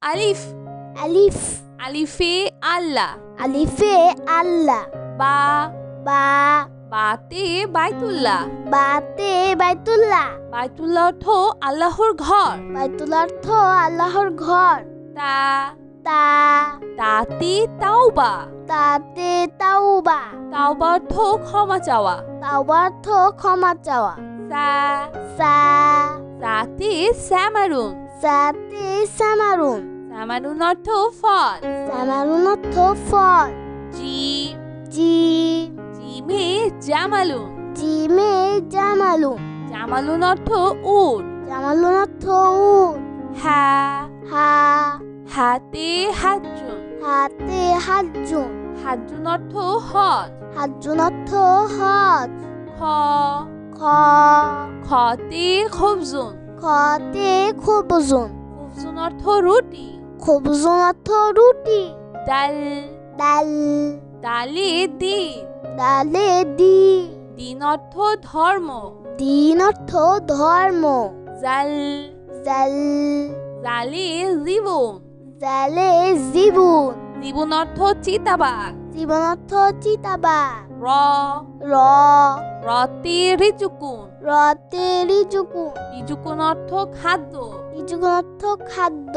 আলিফ আলিফ আলিফে আল্লাহ আলিফে আল্লাহ বা বা বাতে বাইতুল্লাহ বাতে বাইতুল্লাহ বাইতুল্লাহ অর্থ আল্লাহর ঘর বাইতুল্লাহ অর্থ আল্লাহর ঘর তা তা তাতে তাওবা তাতে তাওবা তাওবা অর্থ ক্ষমা চাওয়া তাওবা অর্থ ক্ষমা চাওয়া সা সা সাতে স্যামারুন সাতে সামারুন স্যামারুন অর্থ ফল সামারুন অর্থ ফল জিম জিম জিমে জামালুন জিমে জামালুন জামালুন অর্থ উট জামালুন অর্থ উট হা হা হাতে হাজ্জুন হাতে হাজ্জুন হাজ্জুন অর্থ হজ হাজ্জুন অর্থ হজ খ খ খতে খুবজুন খতে খুবজুন খুবজুন অর্থ রুটি খুবজুন অর্থ রুটি ডাল ডাল ডালে দিন ডালে দিন দিন অর্থ ধর্ম দিন অর্থ ধর্ম জাল জাল জালে জীবন জালে জীবন জীবন অর্থ চিতাবাঘ জীবন অর্থ চিতাবাঘ র র রতে রিজুকুন রতে রিজুকুন রিজুকুন অর্থ খাদ্য রিজুকুন অর্থ খাদ্য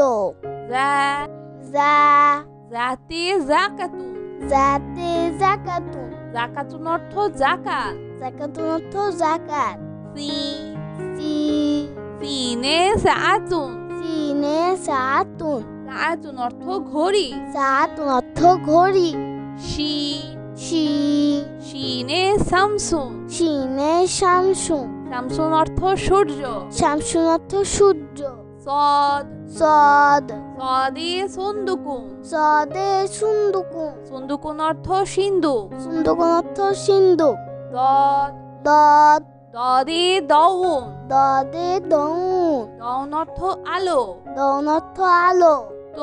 জা জা জাতে জাকাতুন জাতে জাকাতুন জাকাতুন অর্থ জাকাত জাকাতুন অর্থ জাকাত সি সি সিনে সাআতুন সিনে সাতুন সাআতুন অর্থ ঘড়ি সাতুন অর্থ ঘড়ি শি শি শিনে শামসুন শিনে শামসুন শামসুন অর্থ সূর্য শামসুন অর্থ সূর্য সদ সদ সদে সন্দুকুন সদে সুন্দুকুন সন্দুকুন অর্থ সিন্ধু সুন্দুকুন অর্থ সিন্ধু দদ দদ দদে দউন দদে দৌন দউন অর্থ আলো দৌন অর্থ আলো ত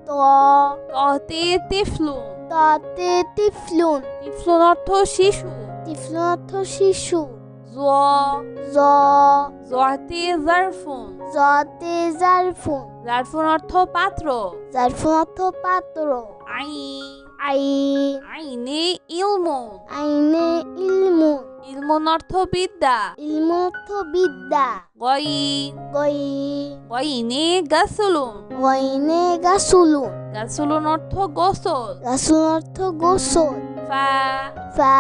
ত ততে তিফলুন ততে তিফলুন তিফলুন অর্থ শিশু তিফলুন অর্থ শিশু জ জ জতে জারফুন জতে জারফুন জারফুন অর্থ পাত্র জারফুন অর্থ পাত্র আইন আইন আইনে ইলমুন আইনে ইলমুন ইলমুন অর্থ বিদ্যা ইলমুন অর্থ বিদ্যা গইন গইন গইনে গাসুলুন গইনে গাসুলুন গাসুলুন অর্থ গোসল গাসুলুন অর্থ গোসল ফা ফা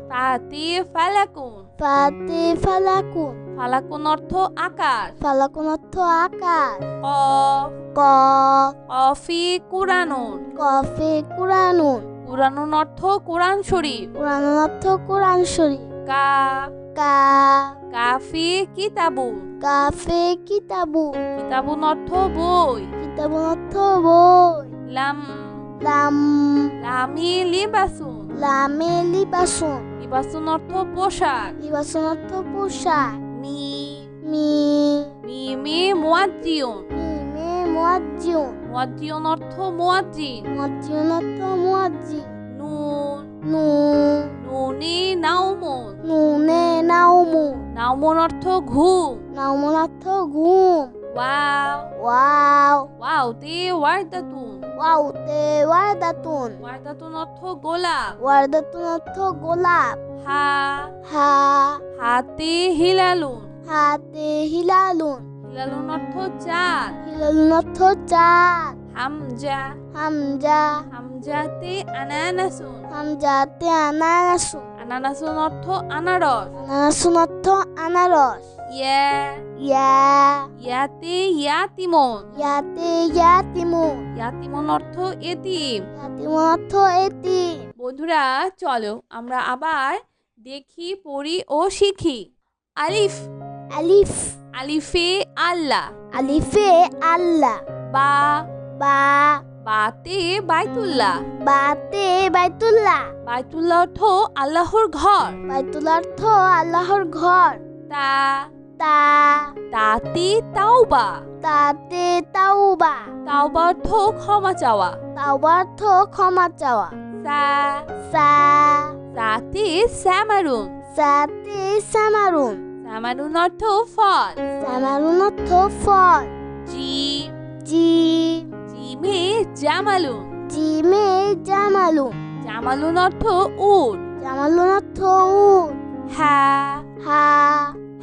ফাতে ফালাকুন ফাতে ফালাকুন ফালাকুন অর্থ আকাশ ফালাকুন অর্থ আকাশ কফ কফ কফি কুরানুন কফে কুরানুন কুরানুন অর্থ কোরআন শরীফ কুরানুন অর্থ কোরআন শরীফ কাফ কাফ কাফি কিতাবুন কাফে কিতাবুন কিতাবুন অর্থ বই কিতাবুন অর্থ বই লাম লাম লামি লিবাসুন লামে লিবাসুন লিবাসুন অর্থ পোশাক লিবাসুন অর্থ পোশাক মি মি মিমি মুয়াজ্জিউন মিমে মুয়াজ্জিউন মুয়াজ্জিউন অর্থ মুয়াজ্জিন মুয়াজ্জিউন অর্থ মুয়াজ্জিন নুন নুন নুনি নাউমুন নুনে নাউমুন নাউমুন অর্থ ঘুম নাউমুন অর্থ ঘুম ওয়াও ওয়াও ওয়াওতে ওয়ারদাতুন ওয়াউতে ওয়ারদাতুন ওয়ারদাতুন অর্থ গোলাপ ওয়ারদাতুন অর্থ গোলাপ হা হা হাতে হিলালুন হাতে হিলালুন হিলালুন অর্থ চাঁদ হিলালুন অর্থ চাঁদ হামজা হামজা হামজাতে আনানাসুন হামজাতে আনানাসুন আনানাসুন অর্থ আনারস আনানাসুন অর্থ আনারস ইয়া ইয়া ইয়াতে ইয়াতিমুন ইয়াতে ইয়াতিমুন ইয়াতিমুন অর্থ এতিম ইয়াতিমুন অর্থ এতিম বন্ধুরা চলো আমরা আবার দেখি পড়ি ও শিখি আলিফ আলিফ আলিফে আল্লাহ আলিফে আল্লাহ বা বা বাতে বাইতুল্লাহ বাতে বাইতুল্লাহ বাইতুল্লাহ অর্থ আল্লাহর ঘর বাইতুল্লাহ অর্থ আল্লাহর ঘর তা তা তাতে তাওবা তাতে তাওবা তাওবা অর্থ ক্ষমা চাওয়া তাওবা অর্থ ক্ষমা চাওয়া সা সা সাতে স্যামারুন সাতে সামারুন স্যামারুন অর্থ ফল সামারুন অর্থ ফল জিম জিম জামালুন। জিমে জামালুন। জামালুন অর্থ উট। জামালুন অর্থ উট। হা হা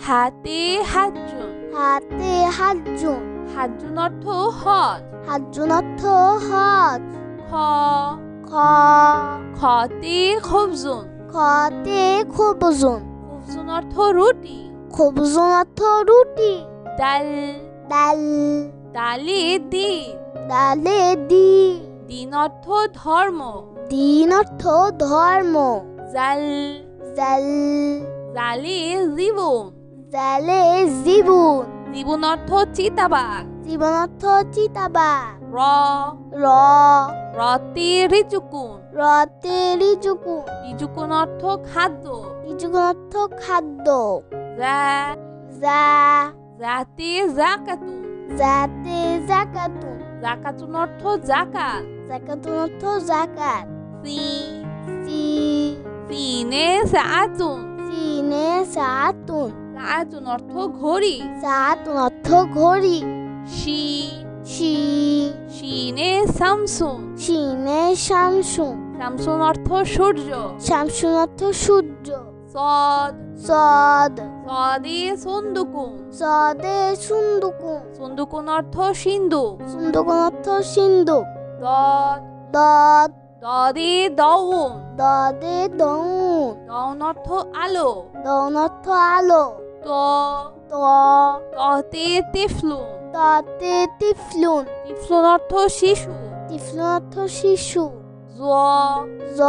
হাতে হাজ্জুন। হাতে হাজ্জুন। হাজ্জুন অর্থ হজ। হাজ্জুন অর্থ হজ। খ খ খতে খুবজুন। খতে খুবজুন। খুবজুন অর্থ রুটি। খুবজুন অর্থ রুটি। দাল ডাল। দালে দিন। ডালে দিন। দিন অর্থ ধর্ম। দিন অর্থ ধর্ম। জাল জাল। জালে জীবন। জালে জীবন। জীবন অর্থ চিতাবাঘ। জীবন অর্থ চিতাবাঘ। র র রতে রিচুকুন। রতে রিজুকুন। রিচুকুন অর্থ খাদ্য। রিজুকুন অর্থ খাদ্য। জা যা জাতে জাকাতুন। যাতে জাকাতুন। জাকাতুন অর্থ জাকাত। জাকাতুন অর্থ জাকাত। সি সি সিনে সাআতুন। সিনে সাতুন। সাআতুন অর্থ ঘড়ি। সাতুন অর্থ ঘড়ি। শি শি শিনে শামসুন। শিনে শামসুন। শামসুন অর্থ সূর্য। শামসুন অর্থ সূর্য। সদ সদ সদে সন্দুকুন। সদে সুন্দুকুন। সন্দুকুন অর্থ সিন্ধু। সুন্দুকুন অর্থ সিন্ধুক। দদ দদ দদে দউন। দদে দৌন। দউন অর্থ আলো। দৌন অর্থ আলো। ত ত ততে তিফলুন। ততে তিফলুন। তিফলুন অর্থ শিশু। তিফলুন অর্থ শিশু। জ জ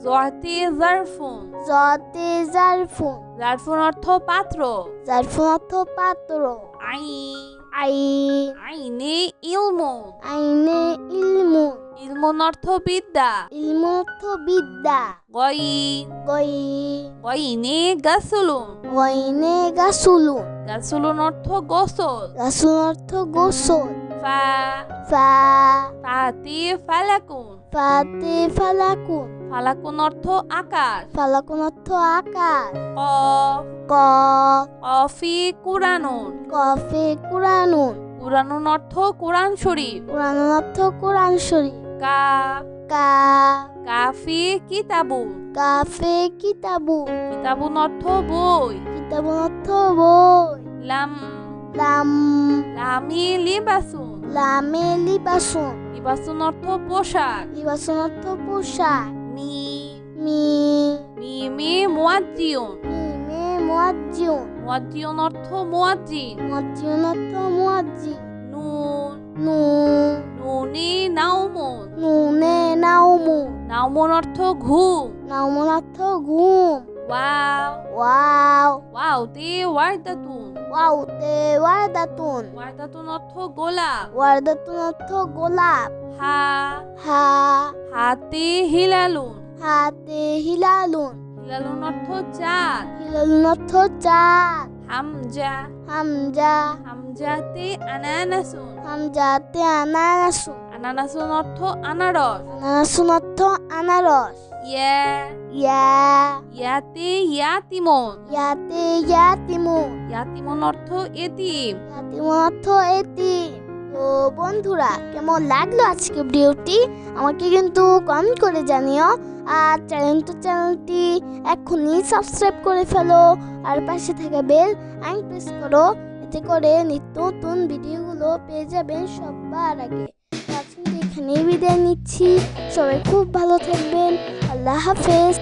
জতে জারফুন। জতে জারফুন। জারফুন অর্থ পাত্র। জারফুন অর্থ পাত্র। আইন আইন আইনে ইলমুন। আইনে ইলমুন। ইলমুন অর্থ বিদ্যা। ইলমুন অর্থ বিদ্যা। গইন গইন গইনে গাসুলুন। গইনে গাসুলুন। গাসুলুন অর্থ গোসল। গাসুলুন অর্থ গোসল। ফা ফা ফাতে ফালাকুন। ফাতে ফালাকুন। ফালাকুন অর্থ আকাশ। ফালাকুন অর্থ আকাশ। কফ ক কফি কুরানুন। কফে কুরানুন। কুরানুন অর্থ কোরআন শরীফ। কুরানুন অর্থ কোরআন শরীফ। কাফ কা কাফি কিতাবুন। কাফে কিতাবুন। কিতাবুন অর্থ বই। কিতাবুন অর্থ বই। লাম লাম লামি লিবাসুন। লামে লিবাসুন। লিবাসুন অর্থ পোশাক। লিবাসুন অর্থ পোশাক। মি মি মিমি মুয়াজ্জিউন। মিমে মুয়াজ্জিউন। মুয়াজ্জিউন অর্থ মুয়াজ্জিন। মুয়াজ্জিউন অর্থ মুয়াজ্জিন। নুন নুন নুনি নাউমুন। নুনে নাউমুন। নাউমুন অর্থ ঘুম। নাউমুন অর্থ ঘুম। Wow wow ওয়াওতে ওয়ারদাতুন। ওয়াউতে ওয়ারদাতুন। ওয়ারদাতুন অর্থ গোলাপ। ওয়ারদাতুন অর্থ গোলাপ। হা হা হাতে হিলালুন। হাতে হিলালুন। হিলালুন অর্থ চাঁদ। হিলালুন অর্থ চাঁদ। হামজা হামজা হামজাতে আনানাসুন। হামজাতে আনানাসুন। আনানাসুন অর্থ আনারস। আনানাসুন অর্থ আনারস। ইয়া ইয়া ইয়াতে ইয়াতিমুন। ইয়াতে ইয়াতিমুন। ইয়াতিমুন অর্থ এতিম। ইয়াতিমুন অর্থ এতিম। তো বন্ধুরা, কেমন লাগলো আজকে ভিডিওটি আমাকে কিন্তু কমেন্ট করে জানিও। আর চ্যানেলটি এখনই সাবস্ক্রাইব করে ফেলো, আর পাশে থাকা বেল আইকন প্রেস করো, এতে করে নিত্য নতুন ভিডিওগুলো পেয়ে যাবেন সবার আগে। আজকে এখানেই বিদায় নিচ্ছি। সবাই খুব ভালো থাকবেন। আল্লাহ হাফেজ।